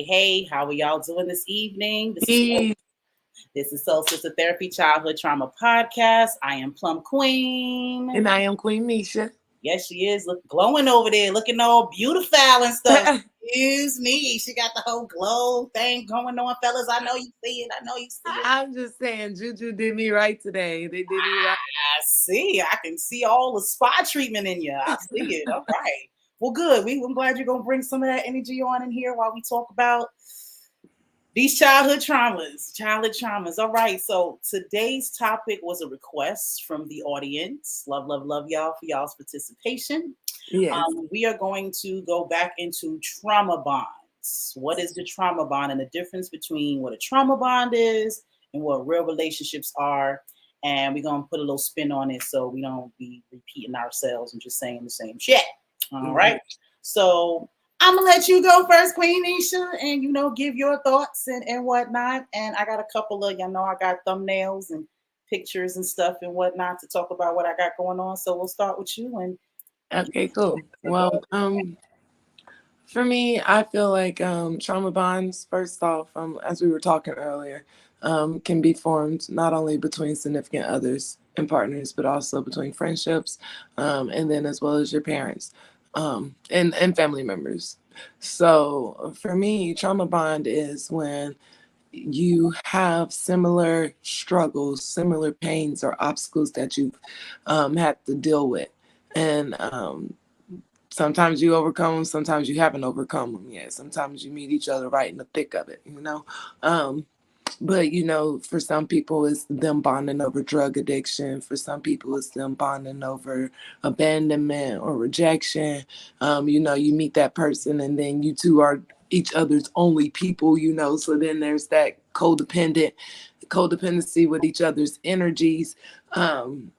Hey, how are y'all doing this evening? Hey, This is SolSista Therapy Childhood Trauma Podcast. I am Plum Queen. and I am Queen Misha. Yes, she is. Look glowing over there, looking all beautiful and stuff. Excuse me. She got the whole glow thing going on, fellas. I know you see it. I know you see it. I'm just saying, Juju did me right today. They did me right. I see. I can see all the spa treatment in you. I see it. All right. Well, good. I'm glad you're gonna bring some of that energy on in here while we talk about these childhood traumas. All right. So today's topic was a request from the audience. Love, love, love y'all for y'all's participation. Yes. We are going to go back into trauma bonds. What is the trauma bond and the difference between what a trauma bond is and what real relationships are? And we're going to put a little spin on it so we don't be repeating ourselves and just saying the same shit. All right. So I'm gonna let you go first, Queen Nisha, and give your thoughts and whatnot. And I got a couple of I got thumbnails and pictures and stuff and whatnot to talk about what I got going on. So we'll start with you. And Okay, cool. Well, for me, I feel like trauma bonds, first off, as we were talking earlier, can be formed not only between significant others and partners, but also between friendships, and then as well as your parents, and family members. So for me, trauma bond is when you have similar struggles, similar pains or obstacles that you've had to deal with. And sometimes you overcome them, sometimes you haven't overcome them yet. Sometimes you meet each other right in the thick of it. But for some people it's them bonding over drug addiction. For some people it's them bonding over abandonment or rejection. You meet that person and then you two are each other's only people, so then there's that codependency with each other's energies. And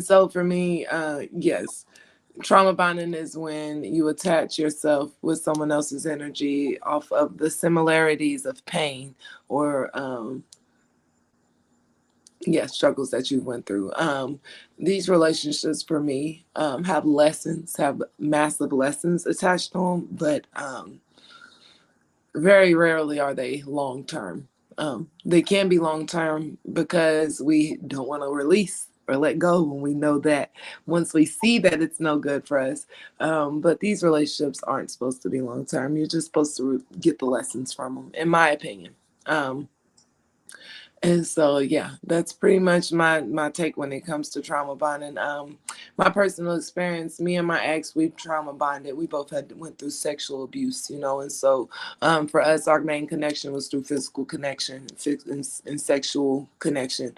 so for me, yes, trauma bonding is when you attach yourself with someone else's energy off of the similarities of pain or struggles that you went through. These relationships for me have massive lessons attached to them, but very rarely are they long term. They can be long term because we don't want to release or let go when we know that once we see that it's no good for us. But these relationships aren't supposed to be long term. You're just supposed to get the lessons from them, in my opinion. And so, yeah, that's pretty much my take when it comes to trauma bonding. My personal experience, me and my ex, we trauma bonded. We both went through sexual abuse, and so for us, our main connection was through physical connection and sexual connection.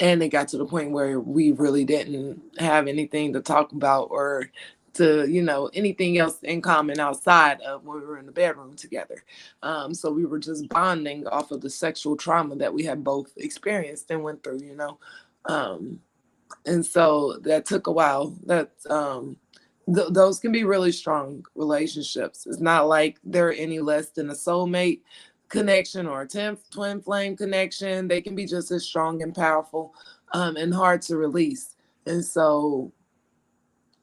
And it got to the point where we really didn't have anything to talk about or to anything else in common outside of when we were in the bedroom together. So we were just bonding off of the sexual trauma that we had both experienced and went through. And so that took a while. Those can be really strong relationships. It's not like they're any less than a soulmate connection or a twin flame connection. They can be just as strong and powerful, and hard to release. And so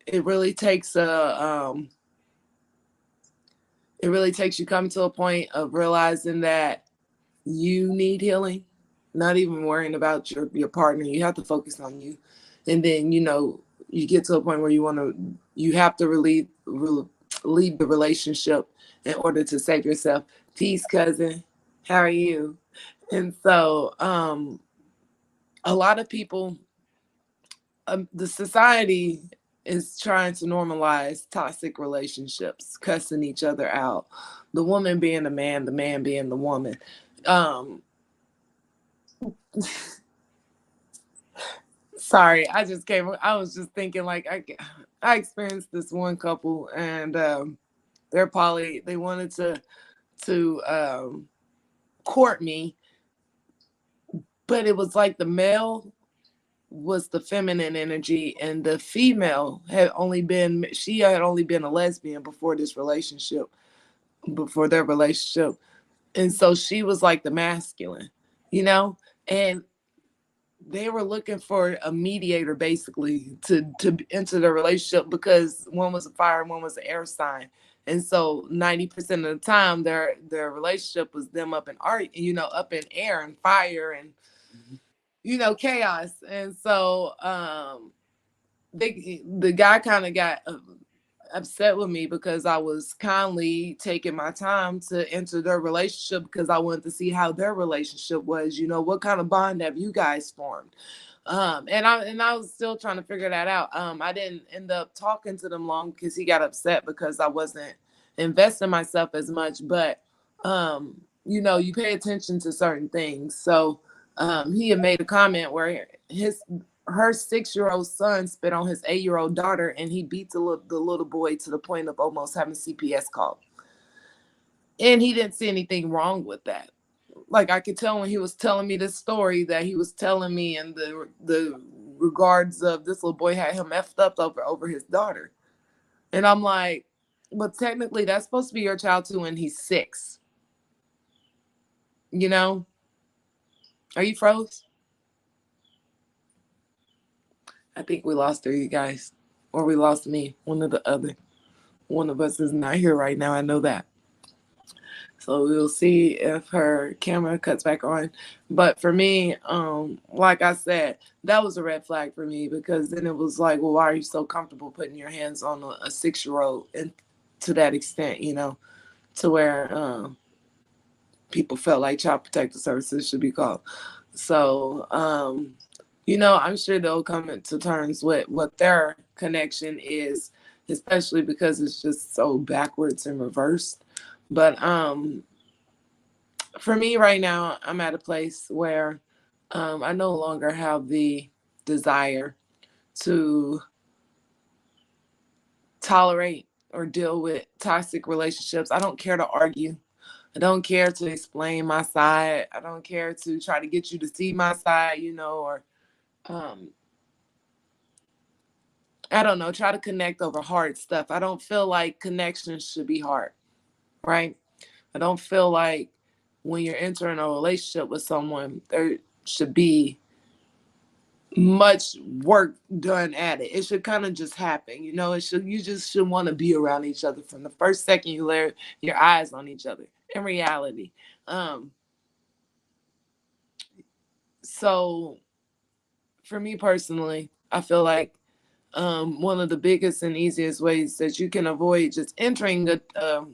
it really takes you coming to a point of realizing that you need healing, not even worrying about your partner. You have to focus on you. And then, you get to a point where you have to leave the relationship in order to save yourself. Peace, cousin. How are you? And so, a lot of people, the society is trying to normalize toxic relationships, cussing each other out, the woman being the man being the woman. Sorry, I was just thinking, like, I experienced this one couple, and they're poly. They wanted to court me, but it was like the male was the feminine energy and the female had only been a lesbian before their relationship. And so she was like the masculine, and they were looking for a mediator basically to enter the relationship because one was a fire and one was an air sign. And so 90% of the time their relationship was them up in art, up in air and fire and chaos. And so the guy kind of got upset with me because I was kindly taking my time to enter their relationship because I wanted to see how their relationship was. What kind of bond have you guys formed? And I was still trying to figure that out. I didn't end up talking to them long because he got upset because I wasn't investing myself as much. But you pay attention to certain things. So he had made a comment where her 6-year-old son spit on his 8-year-old daughter, and he beat the little boy to the point of almost having CPS called. And he didn't see anything wrong with that. Like, I could tell when he was telling me this story that he was telling me in the regards of this little boy had him effed up over his daughter. And I'm like, but technically that's supposed to be your child too, and he's 6. Are you froze? I think we lost her, you guys. Or we lost me, one or the other. One of us is not here right now, I know that. So we'll see if her camera cuts back on. But for me, like I said, that was a red flag for me, because then it was like, well, why are you so comfortable putting your hands on a 6-year-old and to that extent, to where people felt like Child Protective Services should be called. So, I'm sure they'll come to terms with what their connection is, especially because it's just so backwards and reversed. But for me right now, I'm at a place where I no longer have the desire to tolerate or deal with toxic relationships. I don't care to argue. I don't care to explain my side. I don't care to try to get you to see my side, or I don't know, try to connect over hard stuff. I don't feel like connections should be hard, right? I don't feel like when you're entering a relationship with someone, there should be much work done at it. It should kind of just happen. You just should want to be around each other from the first second you lay your eyes on each other in reality. So for me personally, I feel like one of the biggest and easiest ways that you can avoid just entering a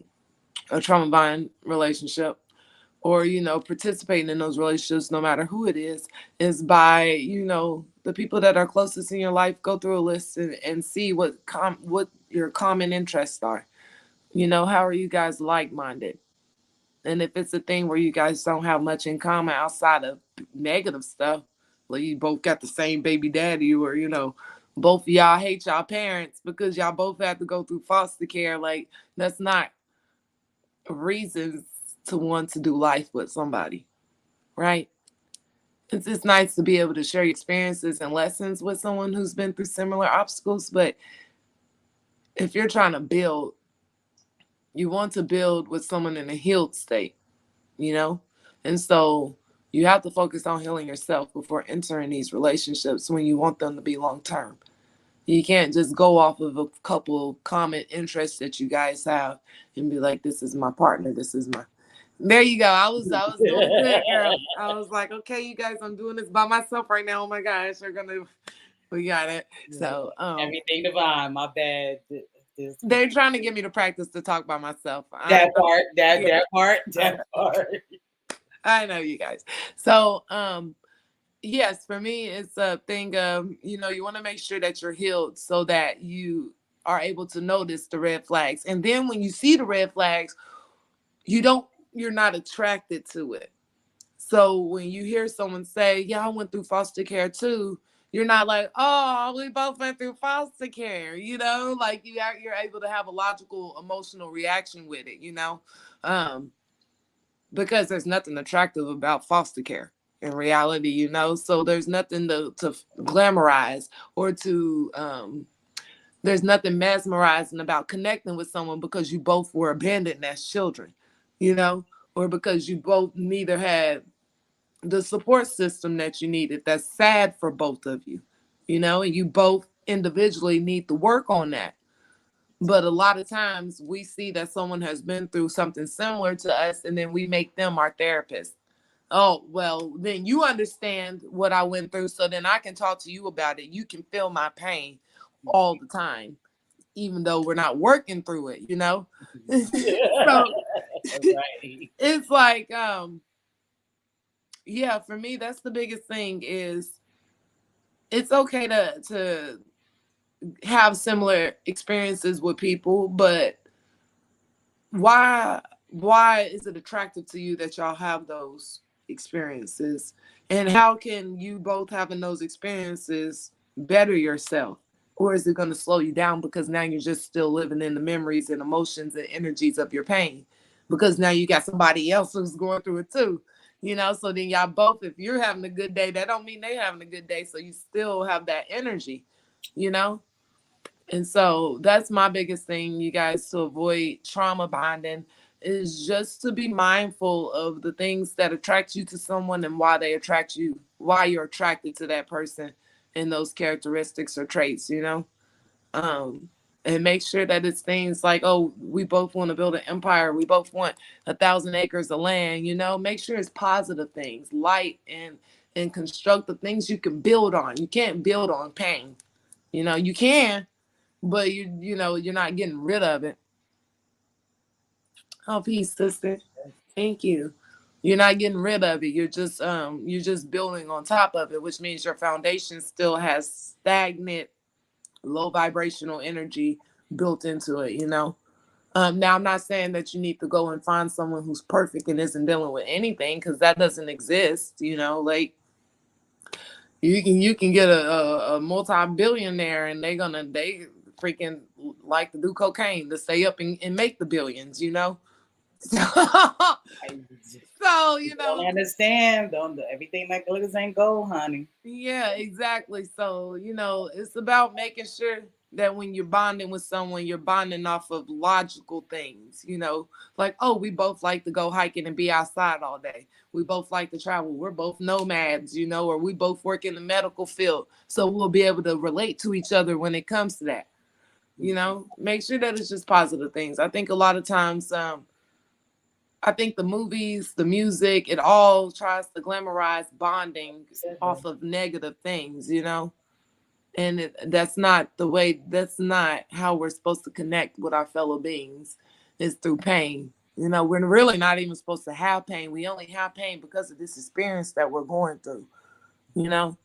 trauma bond relationship, or participating in those relationships, no matter who it is by the people that are closest in your life. Go through a list and see what your common interests are. How are you guys like-minded? And if it's a thing where you guys don't have much in common outside of negative stuff, like you both got the same baby daddy, or both of y'all hate y'all parents because y'all both have to go through foster care, like that's not reasons to want to do life with somebody, right? It's just nice to be able to share experiences and lessons with someone who's been through similar obstacles. But if you're trying to build, you want to build with someone in a healed state, And so you have to focus on healing yourself before entering these relationships when you want them to be long term. You can't just go off of a couple common interests that you guys have and be like, this is my partner, this is my. There you go. I was doing good, girl. I was like, okay, you guys, I'm doing this by myself right now. Oh my gosh, we got it. So everything divine. My bad. They're trying to get me to practice to talk by myself. That part. I know, you guys. So yes, for me, it's a thing of, you want to make sure that you're healed so that you are able to notice the red flags. And then when you see the red flags, you're not attracted to it. So when you hear someone say, yeah, I went through foster care too, you're not like, oh, we both went through foster care, like you're able to have a logical, emotional reaction with it, because there's nothing attractive about foster care in reality, so there's nothing to glamorize or to there's nothing mesmerizing about connecting with someone because you both were abandoned as children, or because you both neither had the support system that you needed. That's sad for both of you, and you both individually need to work on that. But a lot of times we see that someone has been through something similar to us, and then we make them our therapist. Oh, well, then you understand what I went through, so then I can talk to you about it. You can feel my pain all the time, even though we're not working through it, you know? So Right. it's like, yeah, for me, that's the biggest thing is it's okay to have similar experiences with people, but why why is it attractive to you that y'all have those experiences, and how can you both having those experiences better yourself, or is it going to slow you down because now you're just still living in the memories and emotions and energies of your pain because now you got somebody else who's going through it too, you know? So then y'all both, if you're having a good day, that don't mean they having a good day, so you still have that energy, you know? And so that's my biggest thing, you guys, to avoid trauma bonding is just to be mindful of the things that attract you to someone and why they attract you, why you're attracted to that person and those characteristics or traits, you know? Um, and make sure that it's things like, oh, we both want to build an empire. We both want 1,000 acres of land, you know? Make sure it's positive things, light and constructive things you can build on. You can't build on pain. You know, you can, but you know you're not getting rid of it. Oh, peace, sister. Thank you. You're not getting rid of it. You're just building on top of it, which means your foundation still has stagnant, low vibrational energy built into it. You know. Now I'm not saying that you need to go and find someone who's perfect and isn't dealing with anything, because that doesn't exist. You know, like you can get a multi-billionaire and they freaking like to do cocaine to stay up and make the billions, you know. So, I so you don't know, understand. Don't everything that glitters ain't gold, honey. yeah, exactly. So you know, it's about making sure that when you're bonding with someone, you're bonding off of logical things, you know, like, oh, we both like to go hiking and be outside all day. We both like to travel. We're both nomads, you know, or we both work in the medical field. So we'll be able to relate to each other when it comes to that, you know, make sure that it's just positive things. I think a lot of times, I think the movies, the music, it all tries to glamorize bonding off of negative things, you know? And that's not the way, that's not how we're supposed to connect with our fellow beings, is through pain. You know, we're really not even supposed to have pain. We only have pain because of this experience that we're going through, you know?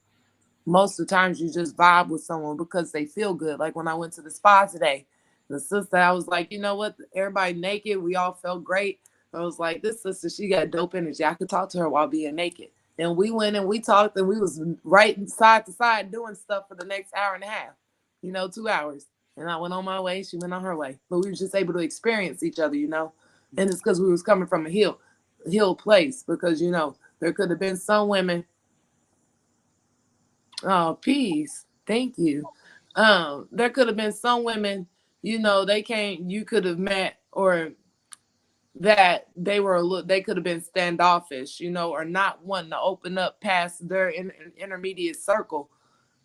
Most of the times you just vibe with someone because they feel good. Like when I went to the spa today, the sister, I was like, you know what? Everybody naked. We all felt great. I was like, this sister, she got dope energy. I could talk to her while being naked. And we went and we talked and we was right side to side doing stuff for the next hour and a half, you know, 2 hours. And I went on my way. She went on her way. But we were just able to experience each other, you know. And it's because we was coming from a hill place. Because, you know, there could have been some women. Oh, peace. Thank you. There could have been some women, you know, they came, you could have met, or that they were a little, they could have been standoffish, you know, or not wanting to open up past their intermediate circle,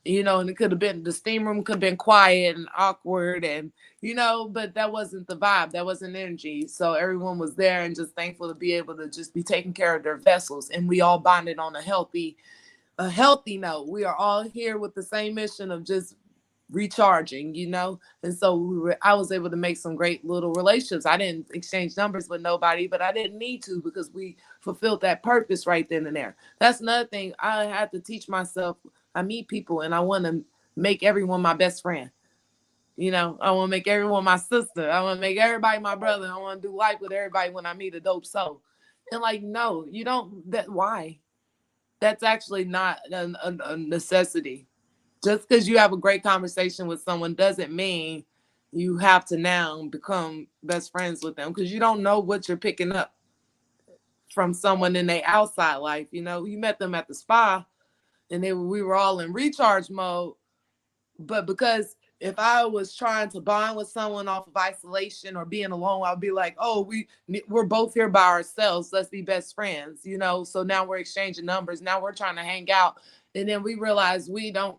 you know, and it could have been, the steam room could have been quiet and awkward and, you know, but that wasn't the vibe, that wasn't energy. So everyone was there and just thankful to be able to just be taking care of their vessels. And we all bonded on a healthy note. We are all here with the same mission of just recharging, you know. And so I was able to make some great little relationships. I didn't exchange numbers with nobody, but I didn't need to because we fulfilled that purpose right then and there. That's another thing I had to teach myself. I meet people and I want to make everyone my best friend. You know, I want to make everyone my sister. I want to make everybody my brother. I want to do life with everybody when I meet a dope soul. And like, no, you don't. That why? That's actually not a necessity. Just because you have a great conversation with someone doesn't mean you have to now become best friends with them, because you don't know what you're picking up from someone in their outside life. You know, you met them at the spa and we were all in recharge mode, but because if I was trying to bond with someone off of isolation or being alone, I'll be like, oh, we're both here by ourselves. Let's be best friends, you know? So now we're exchanging numbers. Now we're trying to hang out. And then we realize we don't,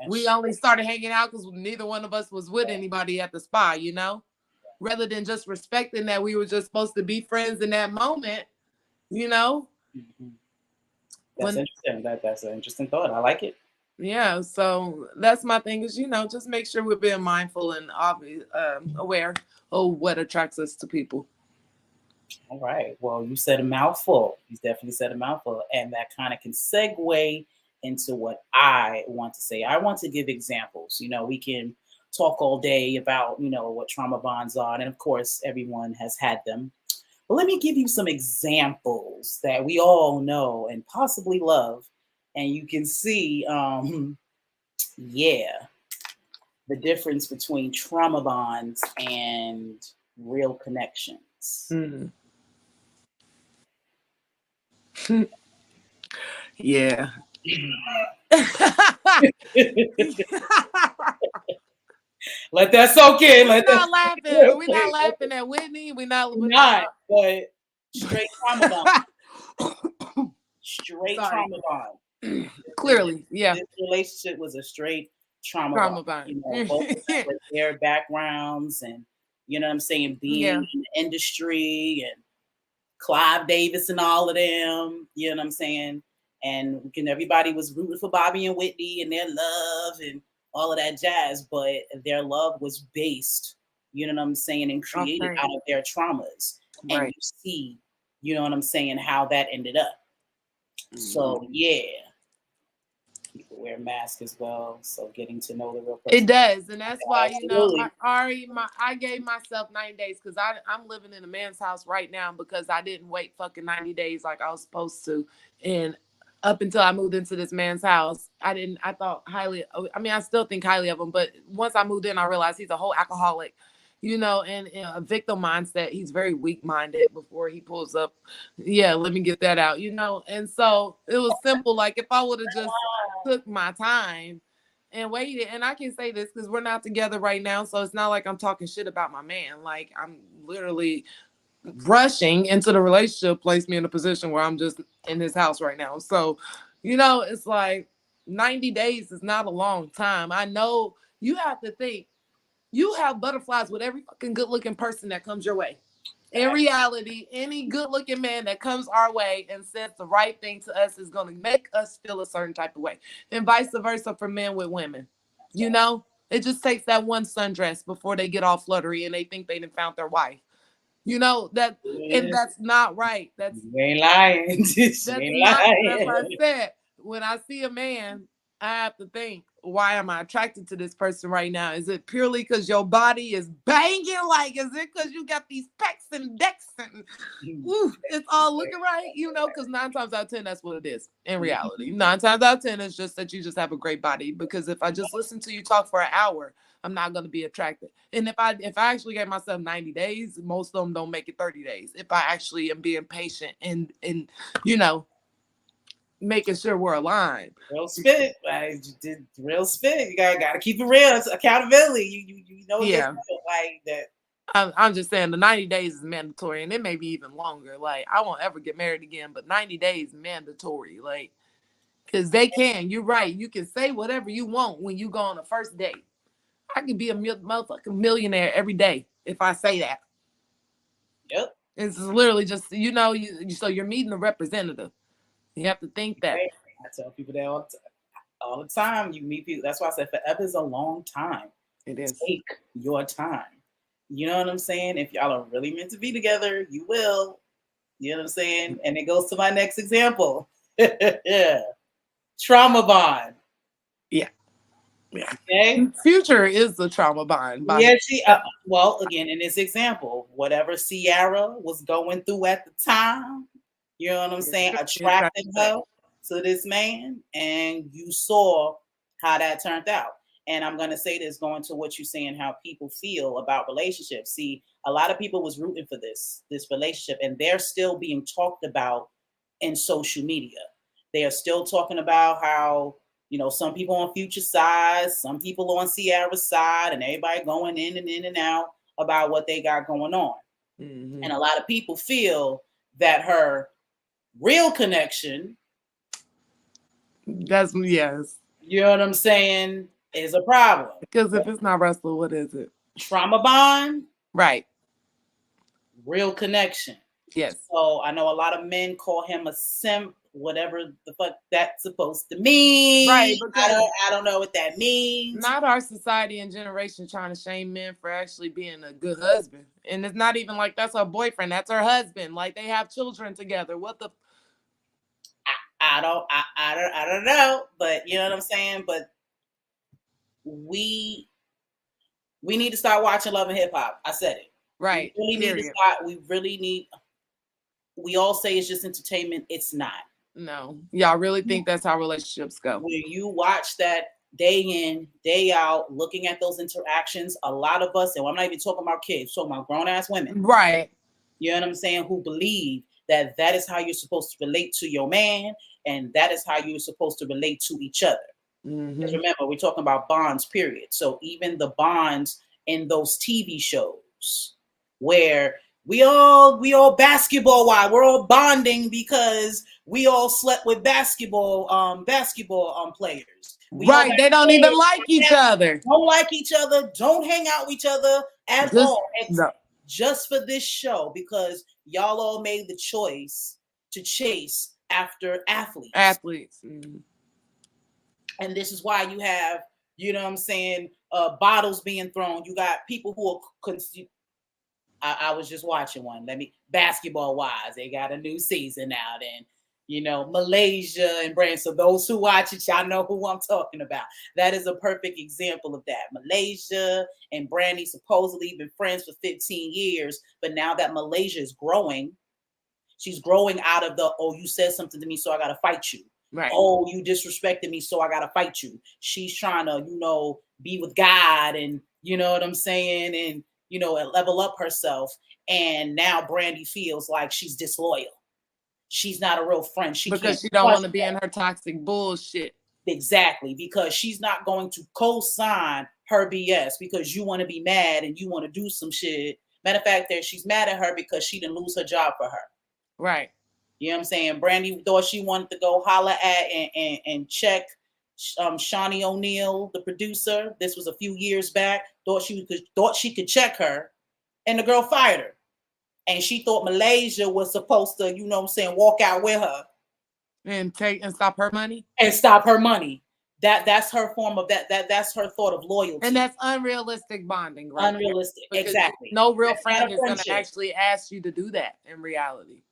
We only started hanging out because neither one of us was with anybody at the spa, you know? Rather than just respecting that we were just supposed to be friends in that moment, you know? Mm-hmm. That's interesting. That's an interesting thought. I like it. Yeah, so that's my thing is, you know, just make sure we're being mindful and aware of what attracts us to people. All right. Well, you said a mouthful. You definitely said a mouthful. And that kind of can segue into what I want to say. I want to give examples. You know, we can talk all day about, you know, what trauma bonds are. And of course, everyone has had them. But let me give you some examples that we all know and possibly love. And you can see, yeah, the difference between trauma bonds and real connections. Mm. Yeah. Let that soak in. We're not laughing. We're not laughing at Whitney. We're not. But straight trauma bond. Straight trauma bond. Clearly, yeah. This relationship was a straight trauma bond. You know, both of them with their backgrounds and, you know what I'm saying, being in the industry and Clive Davis and all of them, you know what I'm saying? And everybody was rooting for Bobby and Whitney and their love and all of that jazz, but their love was based, you know what I'm saying, and created out of their traumas. Right. And you see, you know what I'm saying, how that ended up. Mm-hmm. So yeah. People wear masks as well, so getting to know the real person. It does, and that's why, you know, I gave myself 90 days because I'm living in a man's house right now because I didn't wait fucking 90 days like I was supposed to, and up until I moved into this man's house, I thought highly. I mean, I still think highly of him, but once I moved in, I realized he's a whole alcoholic. You know, and a victim mindset. He's very weak-minded before he pulls up. Yeah, let me get that out, you know. And so it was simple. Like if I would have just took my time and waited, and I can say this because we're not together right now, so it's not like I'm talking shit about my man. Like I'm literally rushing into the relationship, placed me in a position where I'm just in his house right now. So, you know, it's like 90 days is not a long time. I know you have to think. You have butterflies with every fucking good-looking person that comes your way. In reality, any good-looking man that comes our way and says the right thing to us is going to make us feel a certain type of way. And vice versa for men with women. You know? It just takes that one sundress before they get all fluttery and they think they done found their wife. You know, and that's not right. You ain't lying. That's what I said. When I see a man, I have to think, why am I attracted to this person right now? Is it purely because your body is banging? Like, is it because you got these pecs and decks and it's all looking right? You know, because 9 times out of 10, that's what it is in reality. 9 times out of 10, it's just that you just have a great body. Because if I just listen to you talk for an hour, I'm not going to be attracted. And if I actually gave myself 90 days, most of them don't make it 30 days. If I actually am being patient and you know, making sure we're aligned. Real spit. You did real spit. You gotta keep it real. It's accountability. You know like that. I'm just saying the 90 days is mandatory, and it may be even longer. Like I won't ever get married again, but 90 days mandatory. Like, because they can. You're right. You can say whatever you want when you go on a first date. I can be a motherfucking millionaire every day if I say that. Yep. It's literally just, you know, so you're meeting a representative. You have to think that. I tell people that all the time. You meet people. That's why I said forever is a long time. It is. Take your time. You know what I'm saying? If y'all are really meant to be together, you will. You know what I'm saying? And it goes to my next example. Yeah. Trauma bond. Yeah. Yeah. Okay. Future is the trauma bond. Yeah, well, again, in this example, whatever Ciara was going through at the time, you know what I'm saying, attracted her to this man, and you saw how that turned out. And I'm going to say this, going to what you're saying, how people feel about relationships. See, a lot of people was rooting for this relationship, and they're still being talked about in social media. They are still talking about how, you know, some people on Future's side, some people on Ciara's side, and everybody going in and out about what they got going on. Mm-hmm. And a lot of people feel that her real connection, yes, you know what I'm saying, is a problem. Because if it's not Russell, what is it? Trauma bond, Right. real connection. Yes. So I know a lot of men call him a simp, whatever the fuck that's supposed to mean. Right, because I don't know what that means. Not our society and generation trying to shame men for actually being a good husband. And it's not even like that's her boyfriend, that's her husband. Like they have children together. What the I don't know, but you know what I'm saying? But we need to start watching Love and Hip Hop. I said it. Right. We really need to start. We really need. We all say it's just entertainment. It's not. No. Y'all really think that's how relationships go? When you watch that day in, day out, looking at those interactions, a lot of us, and I'm not even talking about kids, talking about grown ass women. Right. You know what I'm saying? Who believe that that is how you're supposed to relate to your man, and that is how you're supposed to relate to each other. Because remember, we're talking about bonds, period. So even the bonds in those TV shows where we all basketball wise, we're all bonding because we all slept with basketball players. Right, they don't even like each other. Don't like each other, don't hang out with each other at all. Just for this show, because y'all all made the choice to chase after athletes. And this is why you have, you know what I'm saying, bottles being thrown. You got people who are, I was just watching one. Basketball wise, they got a new season out, and you know, Malaysia and Brand. So those who watch it, y'all know who I'm talking about. That is a perfect example of that. Malaysia and Brandy supposedly been friends for 15 years, but now that Malaysia is growing, she's growing out of the, oh, you said something to me, so I gotta fight you. Right. Oh, you disrespected me, so I gotta fight you. She's trying to, you know, be with God, and you know what I'm saying, and you know, and level up herself. And now Brandy feels like she's disloyal. She's not a real friend. Because she don't want to be in her toxic bullshit. Exactly, because she's not going to co-sign her BS because you want to be mad and you want to do some shit. Matter of fact, that she's mad at her because she didn't lose her job for her. Right. You know what I'm saying? Brandy thought she wanted to go holler at and check Shawnee O'Neal, the producer. This was a few years back. Thought she could check her, and the girl fired her. And she thought Malaysia was supposed to, you know what I'm saying, walk out with her. And stop her money? And stop her money. That's her form of that's her thought of loyalty. And that's unrealistic bonding, right? Unrealistic, exactly. No real friend is gonna actually ask you to do that in reality.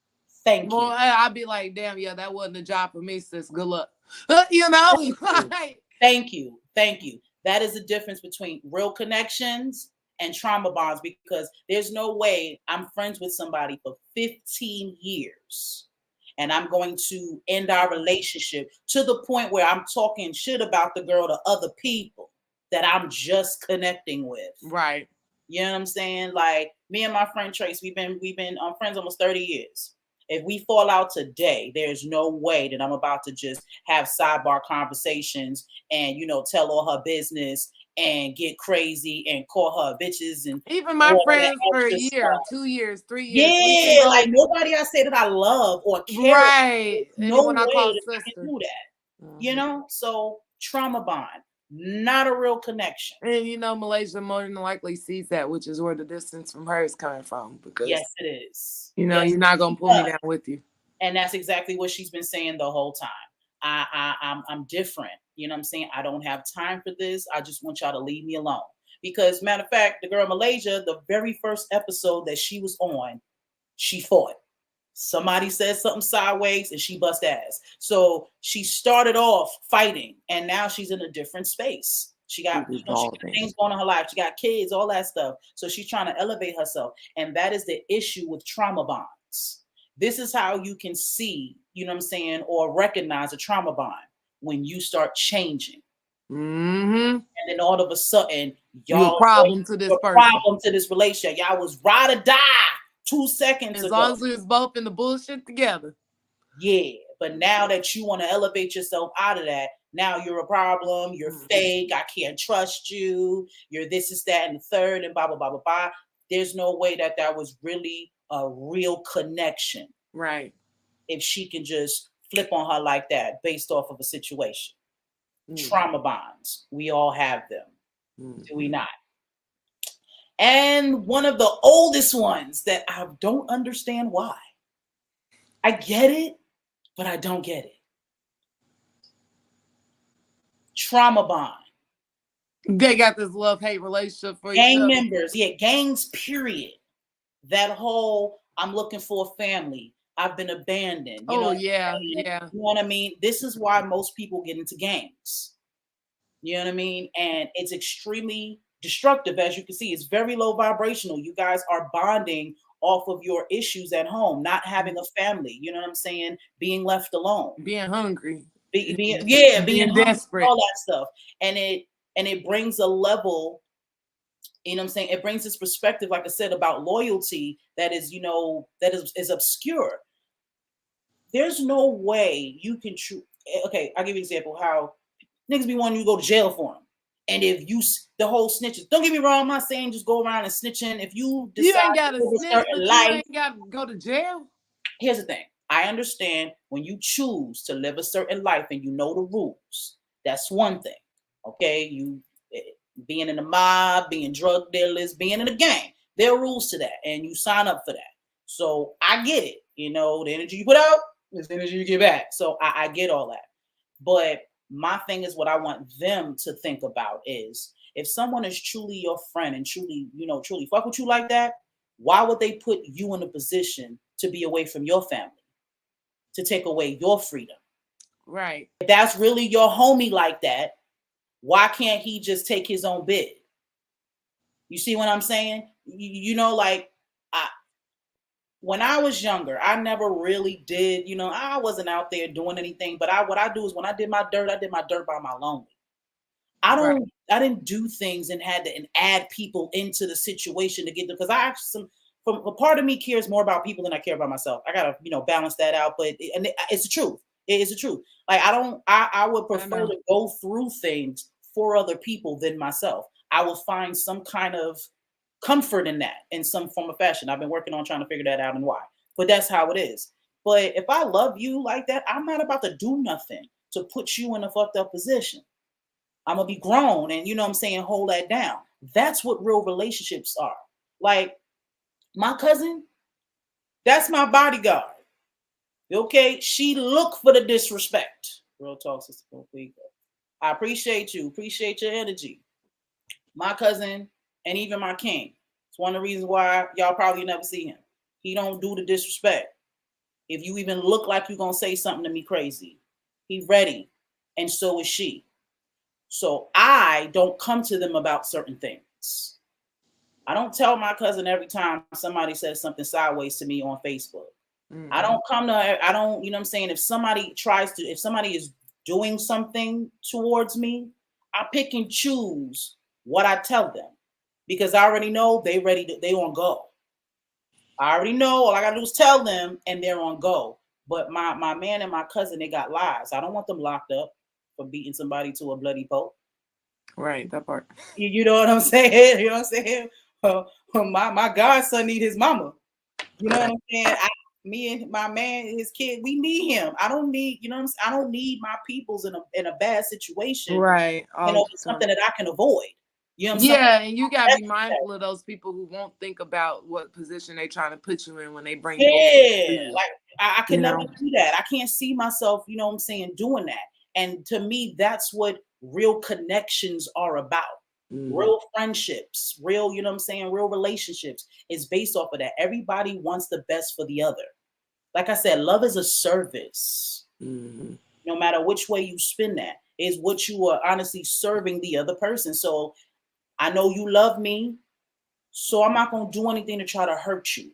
Thank you. Well, I'd be like, damn, yeah, that wasn't a job for me, sis. Good luck. You know? Thank you. That is the difference between real connections and trauma bonds, because there's no way I'm friends with somebody for 15 years and I'm going to end our relationship to the point where I'm talking shit about the girl to other people that I'm just connecting with. Right. You know what I'm saying? Like me and my friend Trace, we've been friends almost 30 years. If we fall out today, there's no way that I'm about to just have sidebar conversations and, you know, tell all her business and get crazy and call her bitches. And even my friends for a year, 2 years, 3 years. Yeah, like nobody I say that I love or care. Right. No way I call that I can do that. You know? So trauma bond, not a real connection. And you know, Malaysia more than likely sees that, which is where the distance from her is coming from. Because yes, it is. You know, you're not gonna pull me down with you. And that's exactly what she's been saying the whole time. I'm different. You know what I'm saying? I don't have time for this. I just want y'all to leave me alone. Because matter of fact, the girl Malaysia, the very first episode that she was on, she fought. Somebody said something sideways and she bust ass. So she started off fighting and now she's in a different space. She got, she got things going on in her life. She got kids, all that stuff. So she's trying to elevate herself. And that is the issue with trauma bonds. This is how you can see, you know what I'm saying, or recognize a trauma bond when you start changing. And then all of a sudden, y'all a problem to this person. Problem to this relationship. Y'all was ride or die 2 seconds ago. As long as we was both in the bullshit together. Yeah, but now that you want to elevate yourself out of that, now you're a problem. You're fake. I can't trust you. You're this, is that, and the third, and blah, blah, blah, blah, blah. There's no way that was really a real connection. Right. If she can just flip on her like that based off of a situation. Trauma bonds. We all have them. Do we Mm-hmm. not? And one of the oldest ones that I don't understand why. I get it, but I don't get it. Trauma bond. They got this love-hate relationship for each Gang other. members, yeah, gangs, period. That whole I'm looking for a family. I've been abandoned. You know Oh what I'm yeah, saying? yeah. You know what I mean? This is why most people get into gangs. You know what I mean? And it's extremely destructive, as you can see. It's very low vibrational. You guys are bonding off of your issues at home, not having a family. You know what I'm saying? Being left alone. Being hungry. Being Being hungry, desperate. all that stuff. And it brings a level, you know what I'm saying? It brings this perspective, like I said, about loyalty that is, that is obscure. There's no way you can okay, I'll give you an example how niggas be wanting you to go to jail for them. And if you, the whole snitches, don't get me wrong, I'm not saying just go around and snitching. If you You decide ain't got to to live a snitch, certain but you life, ain't got to go to jail. here's the thing. I understand when you choose to live a certain life and you know the rules. That's one thing. Okay, you being in the mob, being drug dealers, being in a gang. There are rules to that, and you sign up for that. So I get it. The energy you put out is the energy you get back. So I get all that. But my thing is what I want them to think about is if someone is truly your friend and truly, truly fuck with you like that, why would they put you in a position to be away from your family, to take away your freedom? Right. If that's really your homie like that, why can't he just take his own bid? You see what I'm saying? Like when I was younger, I never really did, I wasn't out there doing anything, but what I do is when I did my dirt by my lonely. Right. I didn't do things and had to add people into the situation to get them, because I actually from a part of me cares more about people than I care about myself. I gotta, balance that out. But it's the truth. It is the truth. Like I would prefer to go through things for other people than myself. I will find some kind of comfort in that in some form of fashion. I've been working on trying to figure that out and why. But that's how it is. But if I love you like that, I'm not about to do nothing to put you in a fucked up position. I'm gonna be grown and hold that down. That's what real relationships are. Like my cousin, that's my bodyguard. Okay, she look for the disrespect. Real talk, sister. I appreciate you. Appreciate your energy. My cousin and even my king. It's one of the reasons why y'all probably never see him. He don't do the disrespect. If you even look like you're gonna say something to me crazy, he ready, and so is she. So I don't come to them about certain things. I don't tell my cousin every time somebody says something sideways to me on Facebook. Mm-hmm. I don't, you know what I'm saying? If somebody is doing something towards me, I pick and choose what I tell them because I already know they on go. I already know all I gotta do is tell them and they're on go. But my man and my cousin, they got lives. I don't want them locked up for beating somebody to a bloody pulp. Right, that part. You know what I'm saying? You know what I'm saying? My godson need his mama. You know what I'm saying? Me and my man, his kid, we need him. I don't need, I don't need my peoples in a bad situation. Right. Something that I can avoid. You know what I'm saying? Yeah, and you gotta be mindful of those people who won't think about what position they trying to put you in when they bring you. Yeah, like I can never do that. I can't see myself, you know what I'm saying, doing that. And to me, that's what real connections are about. Real friendships, real, you know what I'm saying, real relationships is based off of that. Everybody wants the best for the other. Like I said, love is a service. No matter which way you spin that, is what you are honestly serving the other person. So I know you love me, so I'm not going to do anything to try to hurt you.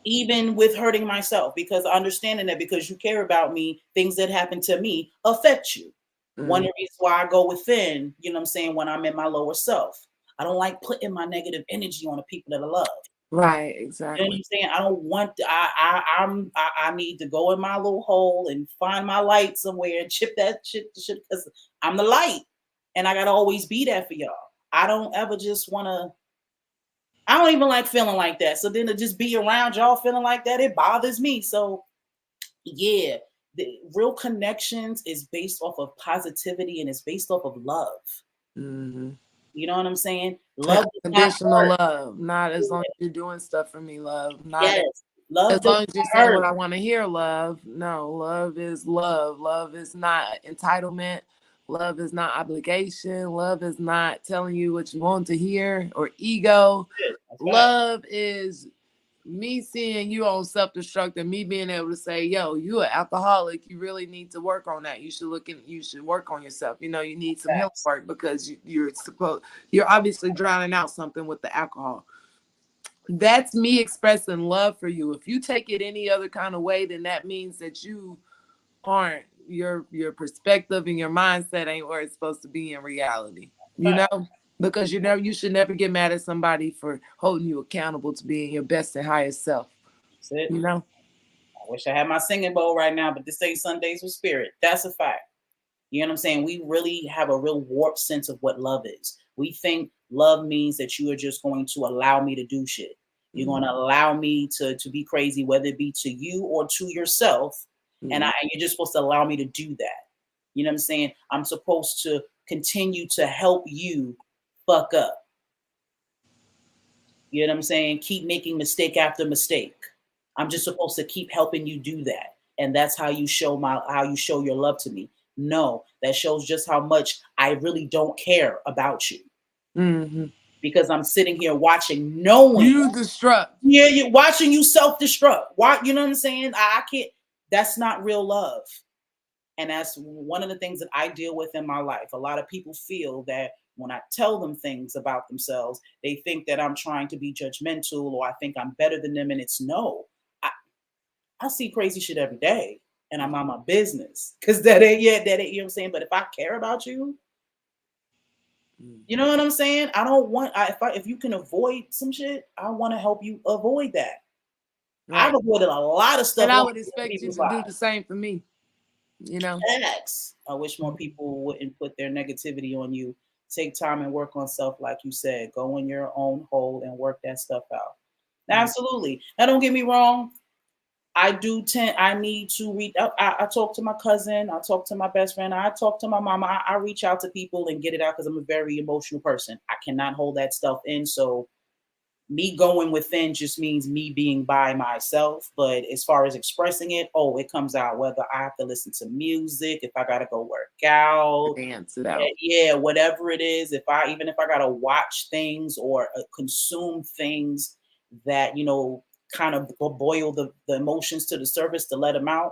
Even with hurting myself, because understanding that because you care about me, things that happen to me affect you. One of the reasons why I go within, you know what I'm saying, when I'm in my lower self. I don't like putting my negative energy on the people that I love. Right, exactly. You know what I'm saying? I don't want to, I need to go in my little hole and find my light somewhere and chip that shit because I'm the light. And I gotta always be there for y'all. I don't ever just wanna, I don't even like feeling like that. So then to just be around y'all feeling like that, it bothers me. So yeah, The real connections is based off of positivity and it's based off of love. Mm-hmm. You know what I'm saying? Love does not Unconditional hurt. love, not as long as you're doing stuff for me, love. Not Yes, love as does long as you're not saying hurt. what I want to hear, love. No, love is love. Love is not entitlement. Love is not obligation. Love is not telling you what you want to hear or ego. That's right. Love is me seeing you on self-destruct and me being able to say, yo, you an alcoholic, you really need to work on that. You should work on yourself. You know, you need some healing Facts. work because you're obviously drowning out something with the alcohol. That's me expressing love for you. If you take it any other kind of way, then that means that you aren't, your perspective and your mindset ain't where it's supposed to be in reality. You Facts. know? Because you should never get mad at somebody for holding you accountable to being your best and highest self. That's it. You know? I wish I had my singing bowl right now, but this ain't Sundays with Spirit. That's a fact. You know what I'm saying? We really have a real warped sense of what love is. We think love means that you are just going to allow me to do shit. You're going to allow me to be crazy, whether it be to you or to yourself. And you're just supposed to allow me to do that. You know what I'm saying? I'm supposed to continue to help you fuck up. You know what I'm saying? Keep making mistake after mistake. I'm just supposed to keep helping you do that. And that's how you show your love to me. No, that shows just how much I really don't care about you. Mm-hmm. Because I'm sitting here watching, knowing you destruct. Yeah, you're watching you self-destruct. Why, you know what I'm saying? I can't, that's not real love. And that's one of the things that I deal with in my life. A lot of people feel that when I tell them things about themselves, they think that I'm trying to be judgmental or I think I'm better than them. And it's no. I see crazy shit every day and I'm on my business. Cause that ain't, you know what I'm saying? But if I care about you, you know what I'm saying? I don't want, if you can avoid some shit, I want to help you avoid that. Right. I've avoided a lot of stuff And I like would that in expect you people's to do the lives. same for me. You know? Facts. I wish more people wouldn't put their negativity on you. Take time and work on self, like you said. Go in your own hole and work that stuff out. Absolutely. Now, don't get me wrong. I need to reach out. I talk to my cousin. I talk to my best friend. I talk to my mama. I reach out to people and get it out because I'm a very emotional person. I cannot hold that stuff in. So me going within just means me being by myself. But as far as expressing it, it comes out whether I have to listen to music, if I gotta go work out, Dance it out. yeah, whatever it is. Even if I gotta watch things or consume things that kind of boil the emotions to the surface to let them out,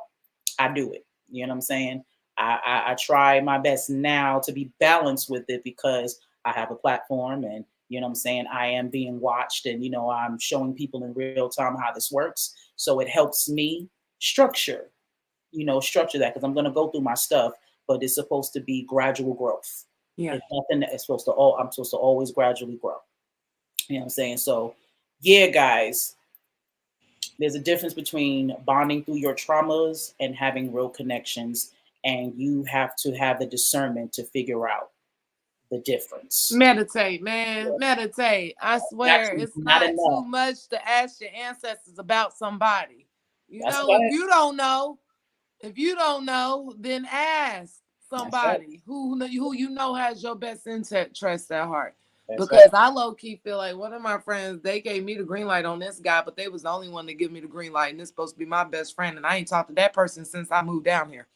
I do it. You know what I'm saying? I try my best now to be balanced with it because I have a platform and you know what I'm saying? I am being watched and, I'm showing people in real time how this works. So it helps me structure that because I'm going to go through my stuff, but it's supposed to be gradual growth. Yeah. It's nothing that I'm supposed to always gradually grow. You know what I'm saying? So yeah, guys, there's a difference between bonding through your traumas and having real connections. And you have to have the discernment to figure out the difference. Meditate, man. Meditate. I swear it's Not not too enough. much to ask your ancestors about somebody. That's If right. you don't know, then ask Right. somebody who you know has your best interest at heart. That's right. Because I low key feel like one of my friends, they gave me the green light on this guy, but they was the only one to give me the green light, and it's supposed to be my best friend, and I ain't talked to that person since I moved down here.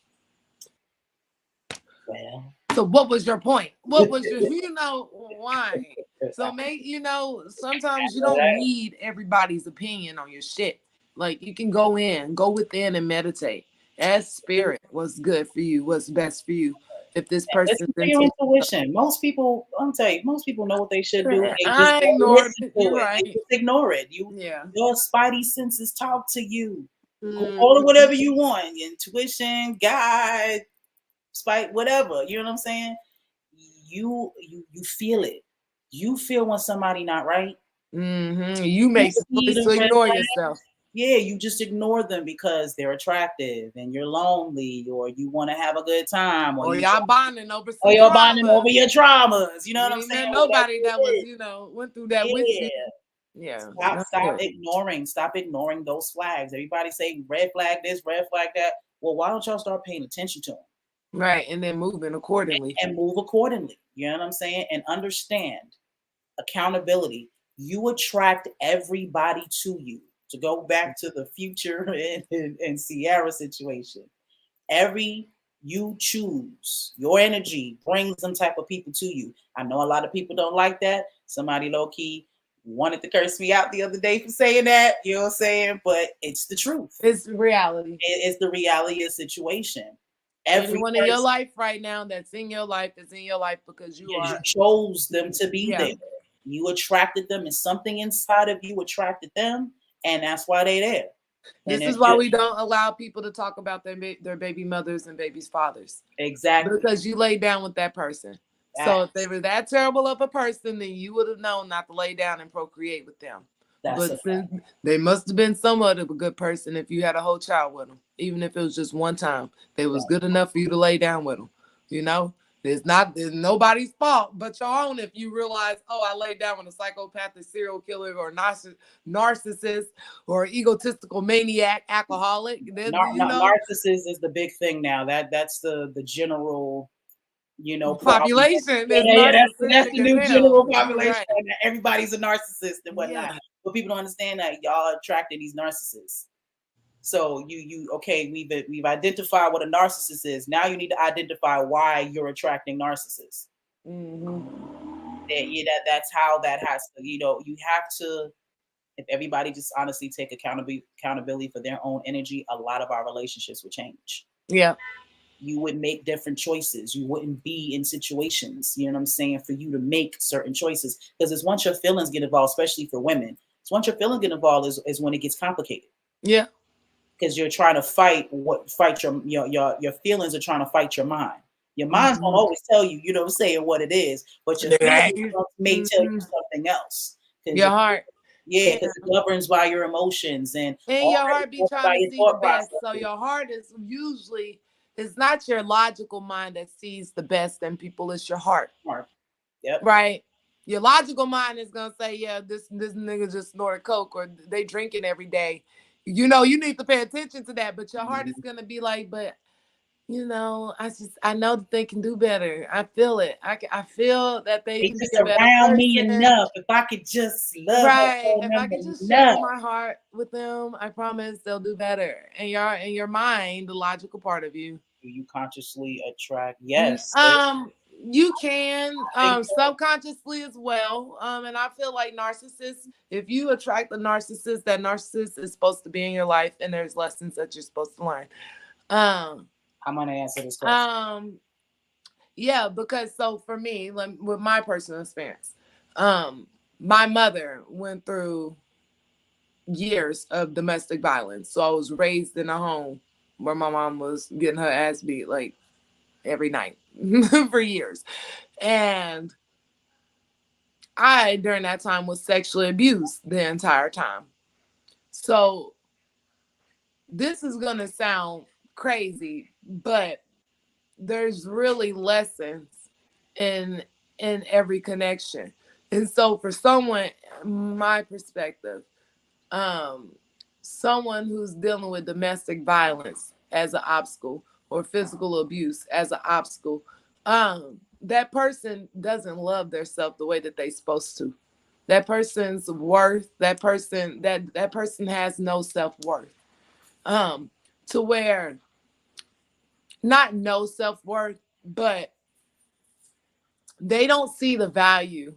Well, so what was your point? What was your, why? So sometimes you don't need everybody's opinion on your shit. Like you can go within and meditate. Ask spirit what's good for you, what's best for you. If this person's listen to your intuition. Most people, I'm telling you, most people know what they should do. They just don't ignored listen it. to You're it. right. They just ignore it. Yeah. Your spidey senses talk to you. Call it whatever you want. Intuition, God, spite, whatever. You know what I'm saying? You feel it. You feel when somebody not right. You make some choice to ignore yourself. Yeah, you just ignore them because they're attractive and you're lonely or you want to have a good time or y'all bonding over some you're bonding over your traumas. You know what I'm saying? Nobody that was, went through that with you. Yeah. Stop ignoring. Stop ignoring those flags. Everybody say red flag this, red flag that. Well, why don't y'all start paying attention to them Right. And then moving accordingly. and move accordingly? You know what I'm saying? And understand accountability. You attract everybody to you. To go back to the future and Sierra situation, every you choose your energy brings them type of people to you. I know a lot of people don't like that. Somebody low key wanted to curse me out the other day for saying that. You know what I'm saying? But it's the truth. It's reality. It's the reality of the situation. Anyone in your life right now that's in your life is in your life because you you are. chose them to be Yeah. there. You attracted them, and something inside of you attracted them, and that's why they're there. This is why we don't allow people to talk about their baby mothers and baby's fathers. Exactly. Because you laid down with that person. So if they were that terrible of a person, then you would have known not to lay down and procreate with them. But they must have been somewhat of a good person if you had a whole child with them, even if it was just one time. They was good enough for you to lay down with them. You know, there's nobody's fault but your own if you realize, oh, I laid down with a psychopathic serial killer or narcissist or egotistical maniac, alcoholic. Narcissist is the big thing now. That's the general, population. That's the new general population. Right. Everybody's a narcissist and whatnot. Yeah. But people don't understand that y'all are attracting these narcissists. So we've identified what a narcissist is. Now you need to identify why you're attracting narcissists. That's how that has to. You have to. If everybody just honestly take accountability for their own energy, a lot of our relationships would change. Yeah. You would make different choices. You wouldn't be in situations, you know what I'm saying, for you to make certain choices. Because it's once your feelings get involved, especially for women, it's once your feelings get involved is when it gets complicated. Yeah. Because you're trying to fight your feelings are trying to fight your mind. Your mind's gonna always tell you, you know what I'm saying, what it is, but your feelings may tell you something else. Your heart. Yeah, because it governs by your emotions and your heart be trying to see the best. So your heart is usually, it's not your logical mind that sees the best in people, it's your heart. Yep. Right? Your logical mind is gonna say, yeah, this nigga just snorted coke or they drinking every day. You need to pay attention to that, but your heart is gonna be like, but I know that they can do better. I feel it. I feel that they can just be a better around person. me enough. If I could just love if I could just share my heart with them, I promise they'll do better. And your mind, the logical part of you. Do you consciously attract? Yes. You can subconsciously as well. And I feel like narcissists, if you attract a narcissist, that narcissist is supposed to be in your life, and there's lessons that you're supposed to learn. I'm gonna answer this question. Yeah, because so for me, with my personal experience, my mother went through years of domestic violence. So I was raised in a home where my mom was getting her ass beat like every night for years. And I, during that time, was sexually abused the entire time. So this is going to sound crazy, but there's really lessons in every connection. And so for someone, my perspective, someone who's dealing with domestic violence as an obstacle or physical abuse as an obstacle, that person doesn't love themselves the way that they're supposed to. That person's worth, that person has no self-worth. To where not no self-worth, but they don't see the value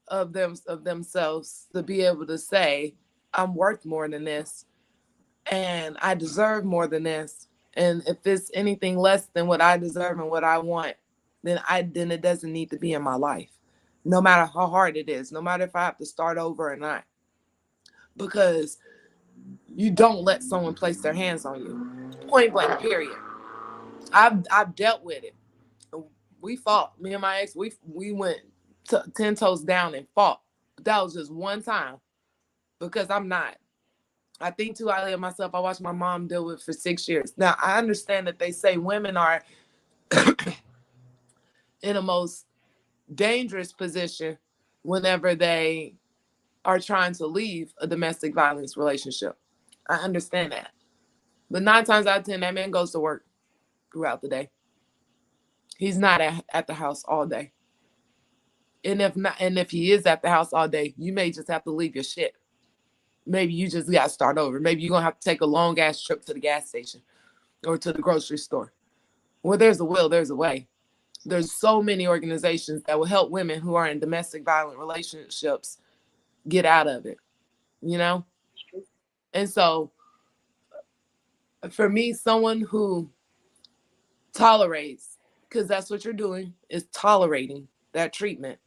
of themselves to be able to say, I'm worth more than this and I deserve more than this. And if it's anything less than what I deserve and what I want, then it doesn't need to be in my life. No matter how hard it is, no matter if I have to start over or not. Because you don't let someone place their hands on you. Point blank, period. I've dealt with it. We fought. Me and my ex, we went 10 toes down and fought. But that was just one time. Because I'm not. I think too highly of myself. I watched my mom deal with it for 6 years. Now, I understand that they say women are in a most dangerous position whenever they are trying to leave a domestic violence relationship. I understand that. But 9 times out of 10, that man goes to work throughout the day. He's not at the house all day. And if not, and if he is at the house all day, you may just have to leave your shit. Maybe you just got to start over. Maybe you're going to have to take a long ass trip to the gas station or to the grocery store. Where there's a will, there's a way. There's so many organizations that will help women who are in domestic violent relationships get out of it, you know? And so for me, someone who tolerates, because that's what you're doing, is tolerating that treatment.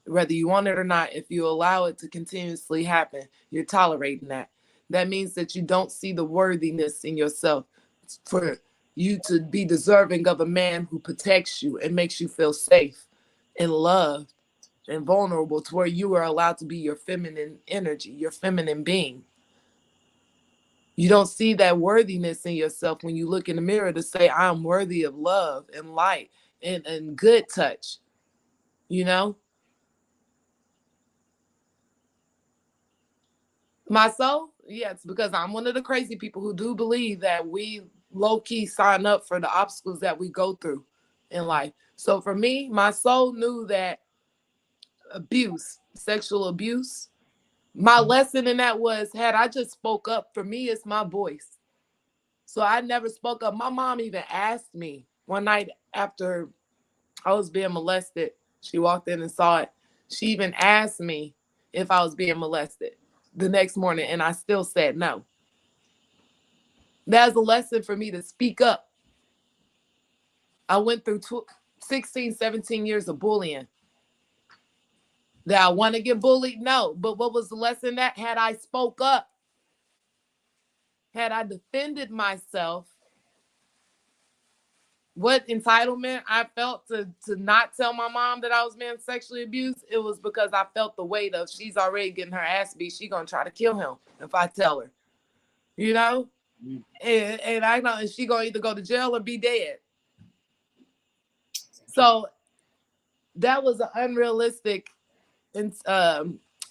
Whether you want it or not, if you allow it to continuously happen, you're tolerating that. That means that you don't see the worthiness in yourself for you to be deserving of a man who protects you and makes you feel safe and loved and vulnerable, to where you are allowed to be your feminine energy, your feminine being. You don't see that worthiness in yourself when you look in the mirror to say, I'm worthy of love and light and good touch, you know? My soul? Yes, because I'm one of the crazy people who do believe that we low-key sign up for the obstacles that we go through in life. So for me, my soul knew that abuse, sexual abuse, my lesson in that was, had I just spoke up, for me, it's my voice. So I never spoke up. My mom even asked me one night after I was being molested. She walked in and saw it. She even asked me if I was being molested the next morning, and I still said no. That's a lesson for me to speak up. I went through 16, 17 years of bullying. Did I want to get bullied? No. But what was the lesson that had I spoke up, had I defended myself, what entitlement I felt to not tell my mom that I was being sexually abused, it was because I felt the weight of, she's already getting her ass beat. She's going to try to kill him if I tell her, you know? And I know, and she going to either go to jail or be dead. So that was an unrealistic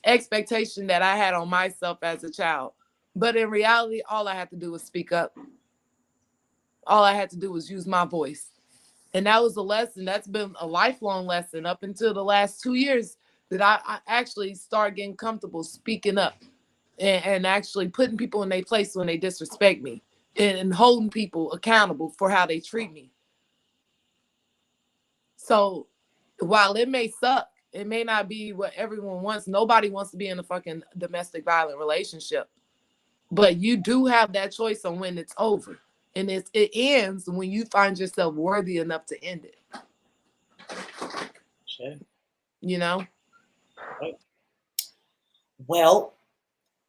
expectation that I had on myself as a child. But in reality, all I had to do was speak up. All I had to do was use my voice. And that was a lesson. That's been a lifelong lesson up until the last 2 years that I actually started getting comfortable speaking up and actually putting people in their place when they disrespect me and holding people accountable for how they treat me. So while it may suck, it may not be what everyone wants. Nobody wants to be in a fucking domestic violent relationship. But you do have that choice on when it's over. And it ends when you find yourself worthy enough to end it. Sure. You know? Right. Well,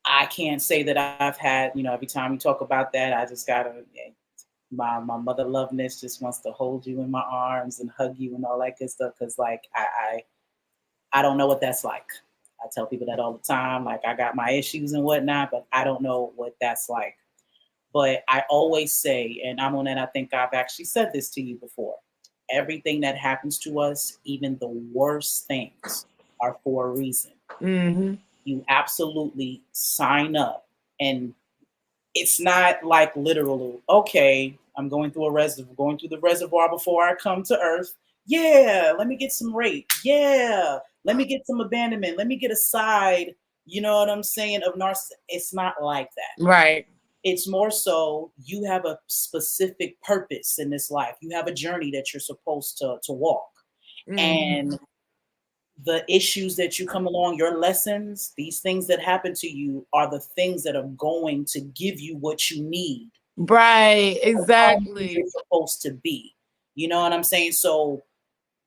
I can't say that I've had, every time we talk about that, I just gotta, my mother loveness just wants to hold you in my arms and hug you and all that good stuff. Cause like, I don't know what that's like. I tell people that all the time. Like, I got my issues and whatnot, but I don't know what that's like. But I always say, and I'm on that, I think I've actually said this to you before. Everything that happens to us, even the worst things, are for a reason. Mm-hmm. You absolutely sign up. And it's not like literal, okay, I'm going through the reservoir before I come to Earth. Yeah, let me get some rape. Yeah, let me get some abandonment. Let me get a side, you know what I'm saying, of narcissism. It's not like that. Right. It's more so you have a specific purpose in this life. You have a journey that you're supposed to walk. Mm-hmm. And the issues that you come along, your lessons, these things that happen to you are the things that are going to give you what you need. Right, exactly. You're supposed to be. You know what I'm saying? So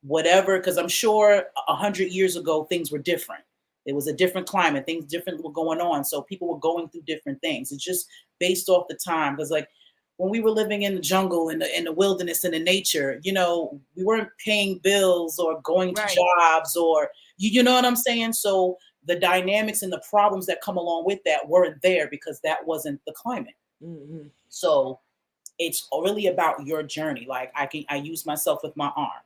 whatever, because I'm sure 100 years ago, things were different. It was a different climate. Things different were going on. So people were going through different things. It's just based off the time. Because like when we were living in the jungle, in the wilderness, in the nature, we weren't paying bills or going to jobs or, you know what I'm saying? So the dynamics and the problems that come along with that weren't there because that wasn't the climate. Mm-hmm. So it's really about your journey. Like I use myself with my arm.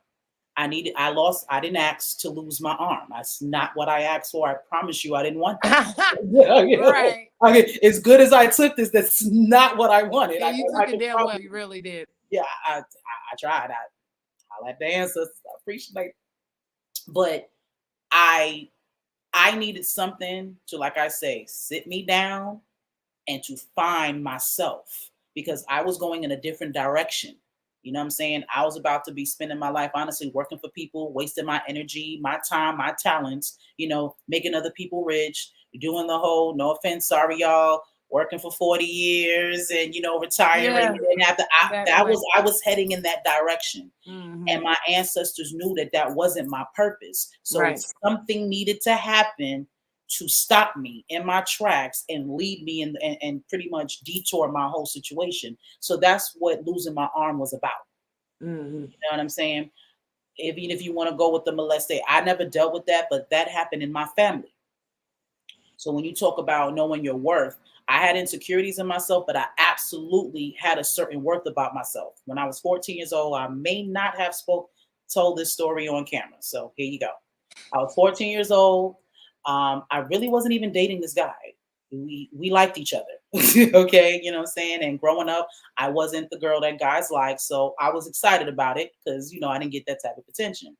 I didn't ask to lose my arm. That's not what I asked for. I promise you, I didn't want that. Right. I mean, as good as I took this, that's not what I wanted. Yeah, I you know I took it could damn well. probably, You really did. yeah, I tried. I let the ancestors, I appreciate, but I I needed something to, like I say, sit me down and to find myself because I was going in a different direction. You know what I'm saying? I was about to be spending my life honestly working for people, wasting my energy, my time, my talents, making other people rich, doing the whole, no offense, sorry y'all, working for 40 years and retiring Yeah, and then after that way. I was heading in that direction. Mm-hmm. And my ancestors knew that that wasn't my purpose. So Right. something needed to happen to stop me in my tracks and lead me and pretty much detour my whole situation. So that's what losing my arm was about. Mm-hmm. You know what I'm saying? Even if you want to go with the molestation, I never dealt with that, but that happened in my family. So when you talk about knowing your worth, I had insecurities in myself, but I absolutely had a certain worth about myself. When I was 14 years old, I may not have told this story on camera. So here you go. I was 14 years old. I really wasn't even dating this guy. We liked each other. Okay, you know what I'm saying? And growing up, I wasn't the girl that guys like. So I was excited about it because I didn't get that type of attention.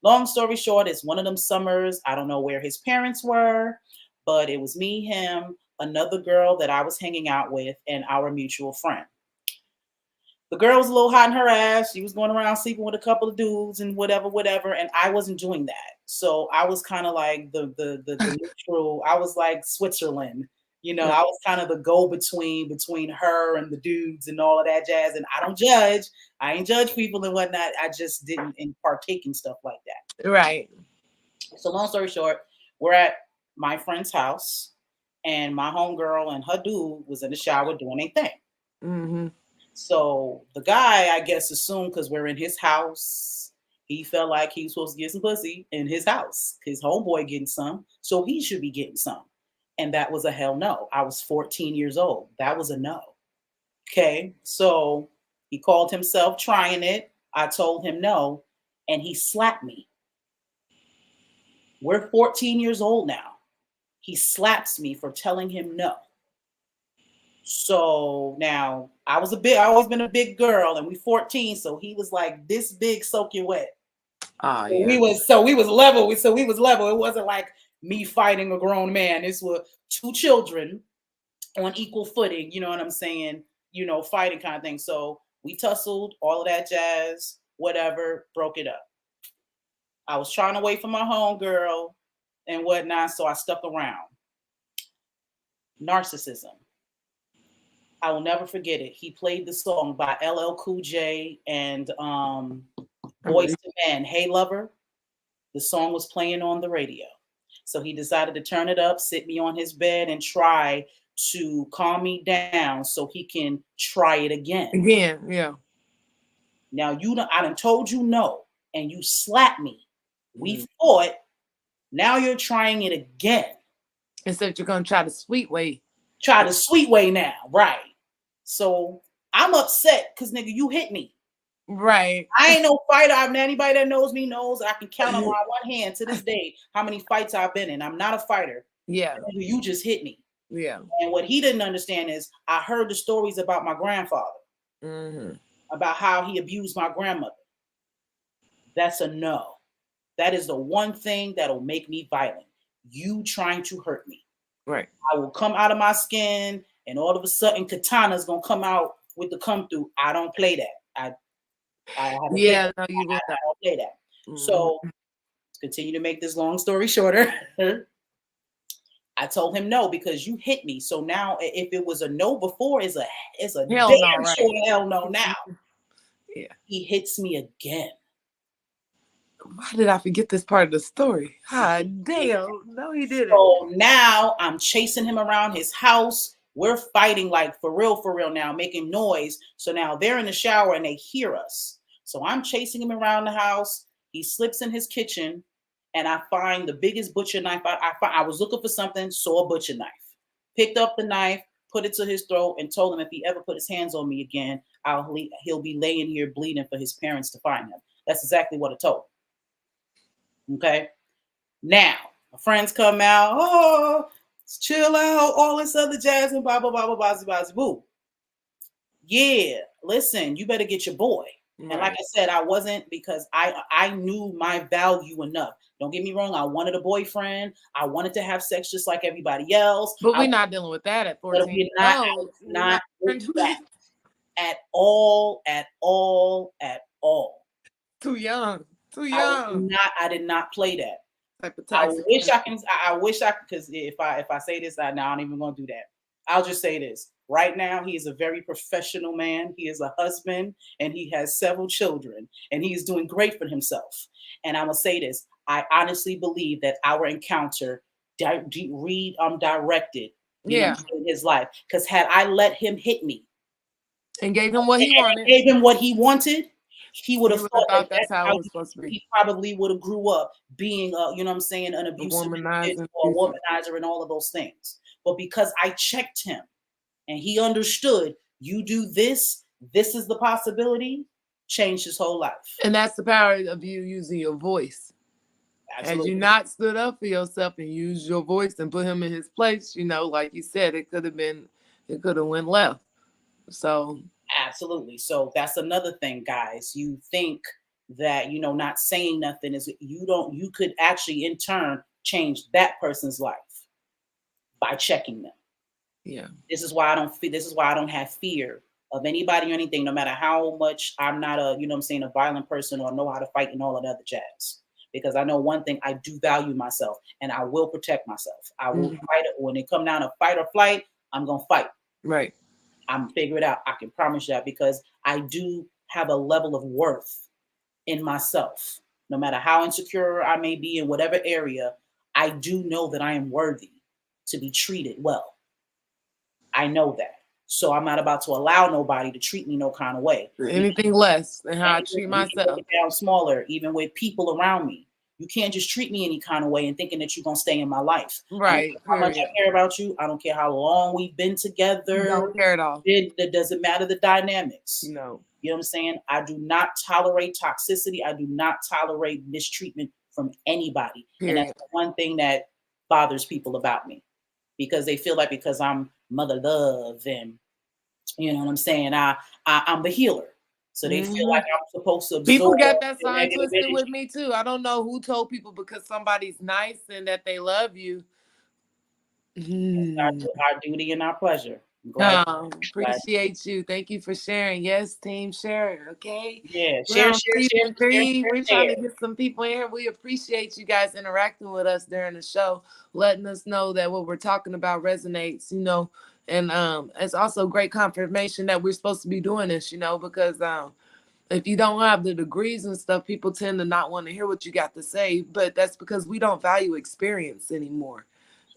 Long story short, it's one of them summers. I don't know where his parents were, but it was me, him, another girl that I was hanging out with, and our mutual friend. The girl was a little hot in her ass. She was going around sleeping with a couple of dudes and whatever, whatever. And I wasn't doing that. So I was kind of like the neutral. I was like Switzerland. Right. I was kind of the go-between her and the dudes and all of that jazz. And I don't judge. I ain't judge people and whatnot. I just didn't partake in stuff like that. Right. So long story short, we're at my friend's house, and my homegirl and her dude was in the shower doing a thing. Mm-hmm. So the guy, I guess, assumed because we're in his house, he felt like he was supposed to get some pussy in his house. His homeboy getting some, so he should be getting some. And that was a hell no. I was 14 years old. That was a no. Okay. So he called himself trying it. I told him no, and he slapped me. We're 14 years old now. He slaps me for telling him no. So now I always been a big girl, and we 14, so he was like this big soaking wet. Oh So yeah. we was level. So we was level. It wasn't like me fighting a grown man. This were two children on equal footing, you know what I'm saying? Fighting kind of thing. So we tussled, all of that jazz, whatever, broke it up. I was trying to wait for my homegirl and whatnot, so I stuck around. Narcissism. I will never forget it. He played the song by LL Cool J and Boyz II Men, Hey Lover. The song was playing on the radio. So he decided to turn it up, sit me on his bed, and try to calm me down so he can try it again. Again, yeah. Now I done told you no, and you slapped me. We Mm. fought. Now you're trying it again. Instead, you're gonna try the sweet way. Try the sweet way now, right? So I'm upset because nigga, you hit me. Right. I ain't no fighter. Anybody that knows me knows I can count on my one hand to this day how many fights I've been in. I'm not a fighter. Yeah. You just hit me. Yeah. And what he didn't understand is I heard the stories about my grandfather, Mm-hmm. about how he abused my grandmother. That's a no. That is the one thing that'll make me violent. You trying to hurt me. Right. I will come out of my skin, and all of a sudden, Katana's gonna come out with the come through. I don't play that. I have a Yeah. No, you would not. I don't play that. Mm-hmm. So continue to make this long story shorter. I told him no because you hit me. So now, if it was a no before, it's a Hell damn no, right. sure hell no now. Yeah. He hits me again. Why did I forget this part of the story? God damn. No, he didn't. So now I'm chasing him around his house. We're fighting like for real now, making noise. So now they're in the shower and they hear us. So I'm chasing him around the house. He slips in his kitchen, and I find the biggest butcher knife. I was looking for something, saw a butcher knife, picked up the knife, put it to his throat, and told him if he ever put his hands on me again, he'll be laying here bleeding for his parents to find him. That's exactly what I told him. Okay. Now, my friends come out, oh, chill out, all this other jazz and blah, blah, blah, blah, blah, blah, boo. Yeah, listen, you better get your boy. Right. And like I said, I wasn't, because I knew my value enough. Don't get me wrong. I wanted a boyfriend. I wanted to have sex just like everybody else. But we're not dealing with that at 14. We're not with that at all, at all, at all. Too young. Too young. I did not play that. I wish I could, because if I say this, I'm not even gonna do that. I'll just say this. Right now, he is a very professional man. He is a husband, and he has several children, and he is doing great for himself. And I'm gonna say this. I honestly believe that our encounter redirected his life. Because had I let him hit me and gave him what he wanted, he would have thought that's how it was supposed to be. He probably would have grew up being you know what I'm saying, an abusive or a womanizer and all of those things. But because I checked him and he understood, you do this is the possibility, changed his whole life. And that's the power of you using your voice. Absolutely. Had you not stood up for yourself and used your voice and put him in his place, like you said, it could have went left. So absolutely. So that's another thing, guys. You think that, not saying nothing is you could actually in turn change that person's life by checking them. Yeah. This is why I don't have fear of anybody or anything, no matter how much I'm not a violent person or know how to fight and all of that other jazz. Because I know one thing, I do value myself and I will protect myself. I will fight it. When it come down to fight or flight, I'm gonna fight. Right. I'm figure it out. I can promise you that, because I do have a level of worth in myself. No matter how insecure I may be in whatever area, I do know that I am worthy to be treated well. I know that. So I'm not about to allow nobody to treat me no kind of way. Anything less than how I treat myself. Down smaller, even with people around me. You can't just treat me any kind of way and thinking that you're going to stay in my life. Right. How much I care about you. I don't care how long we've been together. Don't care at all. It doesn't matter the dynamics. No. You know what I'm saying? I do not tolerate toxicity. I do not tolerate mistreatment from anybody. Period. And that's the one thing that bothers people about me, because they feel like because I'm mother love and, you know what I'm saying, I'm the healer. So they feel like I'm supposed to absorb. People got that sign twisted with me too. I don't know who told people because somebody's nice and that they love you. It's our duty and our pleasure. Appreciate you. Thank you for sharing. Yes, team, share. Okay. Yeah, share. We're trying to get some people in here. We appreciate you guys interacting with us during the show, letting us know that what we're talking about resonates. And it's also great confirmation that we're supposed to be doing this. Because if you don't have the degrees and stuff, people tend to not want to hear what you got to say. But that's because we don't value experience anymore.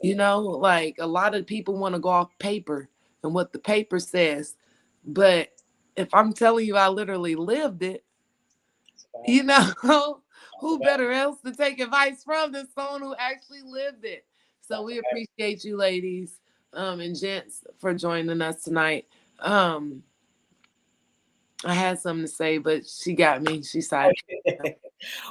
Like a lot of people want to go off paper and what the paper says. But if I'm telling you I literally lived it, who better else to take advice from than someone who actually lived it? So we appreciate you ladies and gents for joining us tonight. I had something to say, but she got me. She sided.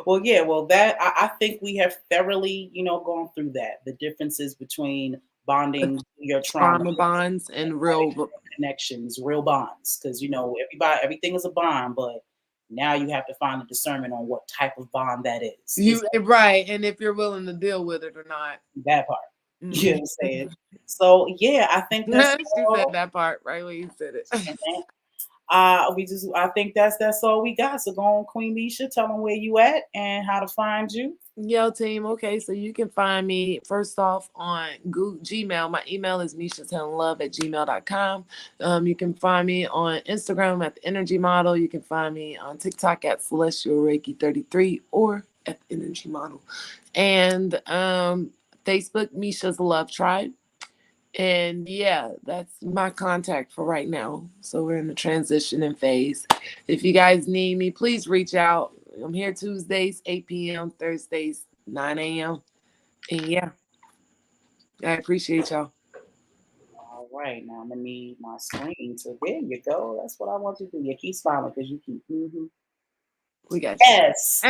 Well, yeah. Well, that I think we have thoroughly, gone through that. The differences between bonding your trauma bonds and real connections, real bonds. Because everything is a bond, but now you have to find the discernment on what type of bond that is. Right, and if you're willing to deal with it or not. That part. You know what I'm saying? So yeah, I think that's she said that part right when you said it. I think that's all we got. So go on, Queen Misha, tell them where you at and how to find you. Yo, team. Okay, so you can find me first off on Gmail. My email is mishatellinglove@gmail.com. You can find me on Instagram at the Energy Model. You can find me on TikTok at Celestial Reiki 33 or at the Energy Model, and Facebook Misha's Love Tribe. And yeah, that's my contact for right now. So we're in the transitioning phase. If you guys need me, please reach out. I'm here Tuesdays, 8 p.m., Thursdays, 9 a.m. And yeah, I appreciate y'all. All right, now I'm going to need my screen. So there you go. That's what I want to do. You keep smiling because you keep. We got Yes.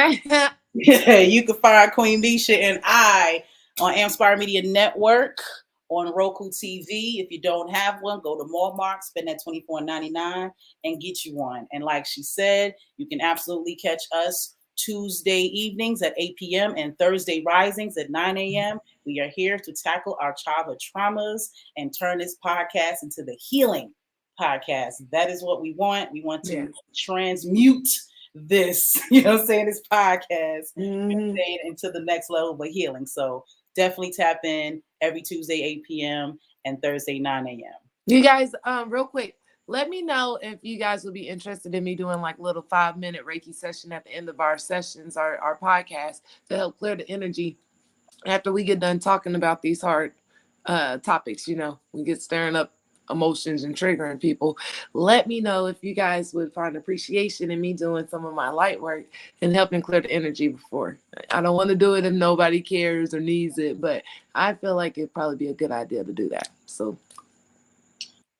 you. You can find Queen Misha and I on Amspire Media Network on Roku TV. If you don't have one, go to Walmart, spend that $24.99 and get you one. And like she said, you can absolutely catch us Tuesday evenings at 8 p.m. and Thursday risings at 9 a.m. We are here to tackle our childhood traumas and turn this podcast into the healing podcast. That is what we want. We want to transmute this, what I'm saying, this podcast into the next level of healing. So definitely tap in every Tuesday, 8 p.m. and Thursday, 9 a.m. You guys, real quick, let me know if you guys would be interested in me doing like a little 5-minute Reiki session at the end of our sessions, our podcast, to help clear the energy after we get done talking about these hard topics. We get stirring up emotions and triggering people. Let me know if you guys would find appreciation in me doing some of my light work and helping clear the energy before. I don't want to do it if nobody cares or needs it, but I feel like it'd probably be a good idea to do that. So,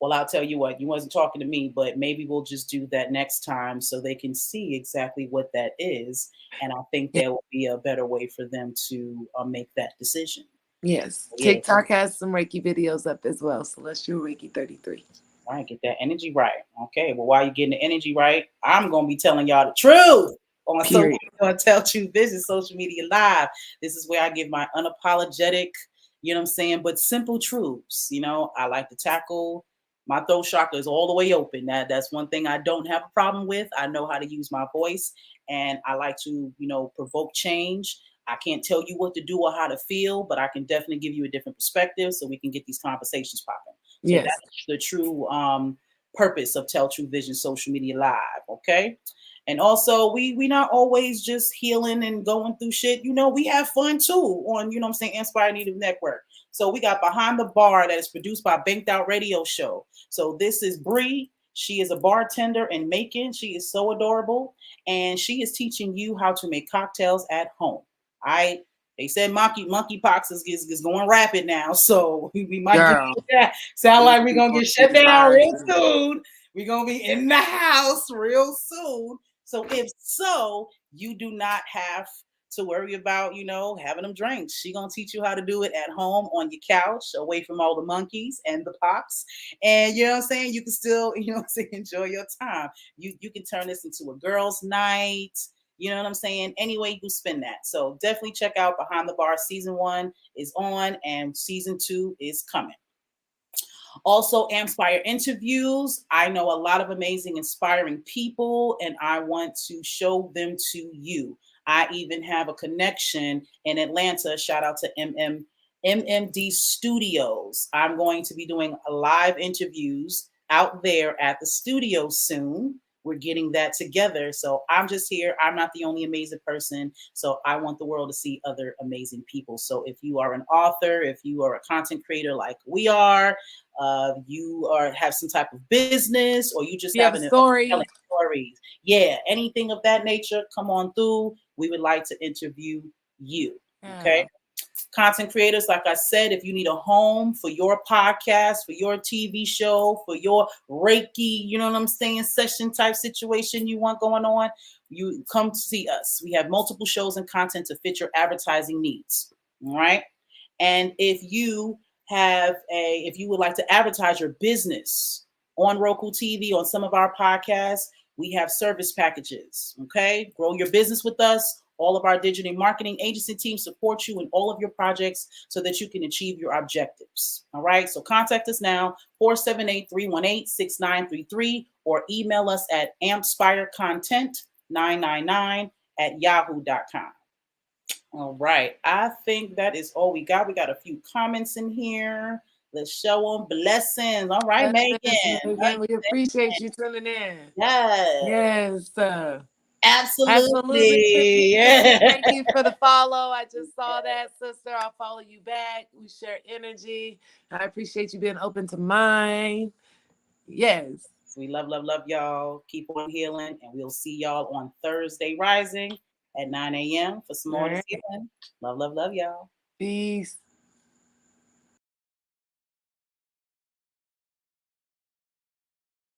well, I'll tell you what, you wasn't talking to me, but maybe we'll just do that next time so they can see exactly what that is. And I think there will be a better way for them to make that decision. Yes. TikTok has some Reiki videos up as well. Celestial Reiki 33. All right, get that energy right. Okay, well, while you're getting the energy right, I'm going to be telling y'all the truth on Untitled Chapter Social Media Live. This is where I give my unapologetic, but simple truths. I like to tackle. My throat chakra is all the way open. That's one thing I don't have a problem with. I know how to use my voice, and I like to, provoke change. I can't tell you what to do or how to feel, but I can definitely give you a different perspective so we can get these conversations popping. So that's the true purpose of Tell True Vision Social Media Live, okay? And also, we not always just healing and going through shit. We have fun too on, Inspire Native Network. So we got Behind the Bar that is produced by Banked Out Radio Show. So this is Bree. She is a bartender in Macon. She is so adorable. And she is teaching you how to make cocktails at home. They said monkeypox is going rapid now, so we might sound like we're gonna get shut down real soon. We're gonna be in the house real soon. So if so, you do not have to worry about having them drinks. She's gonna teach you how to do it at home on your couch, away from all the monkeys and the pops. And you know what I'm saying? You can still enjoy your time. You can turn this into a girls' night. You know what I'm saying? Any way you can spin that. So definitely check out Behind the Bar. Season 1 is on and season 2 is coming. Also, Amspire interviews. I know a lot of amazing, inspiring people, and I want to show them to you. I even have a connection in Atlanta. Shout out to MMD Studios. I'm going to be doing live interviews out there at the studio soon. We're getting that together. So I'm just here. I'm not the only amazing person. So I want the world to see other amazing people. So if you are an author, if you are a content creator like we are, have some type of business, or you just have a story. Stories. Yeah, anything of that nature, come on through. We would like to interview you. Okay. Content creators, like I said, if you need a home for your podcast, for your TV show, for your Reiki, session type situation you want going on, you come to see us. We have multiple shows and content to fit your advertising needs. All right. And if you would like to advertise your business on Roku TV, on some of our podcasts, we have service packages. Okay. Grow your business with us. All of our digital marketing agency team support you in all of your projects so that you can achieve your objectives. All right. So contact us now, 478-318-6933, or email us at ampspirecontent999@yahoo.com. All right. I think that is all we got. We got a few comments in here. Let's show them blessings. All right, Megan. We appreciate you tuning in. Yes. Yes. Absolutely. Yeah. Thank you for the follow. I just saw that, sister. I'll follow you back. We share energy. I appreciate you being open to mine. Yes. We love y'all. Keep on healing, and we'll see y'all on Thursday rising at 9 a.m. for some more healing. Love y'all. Peace.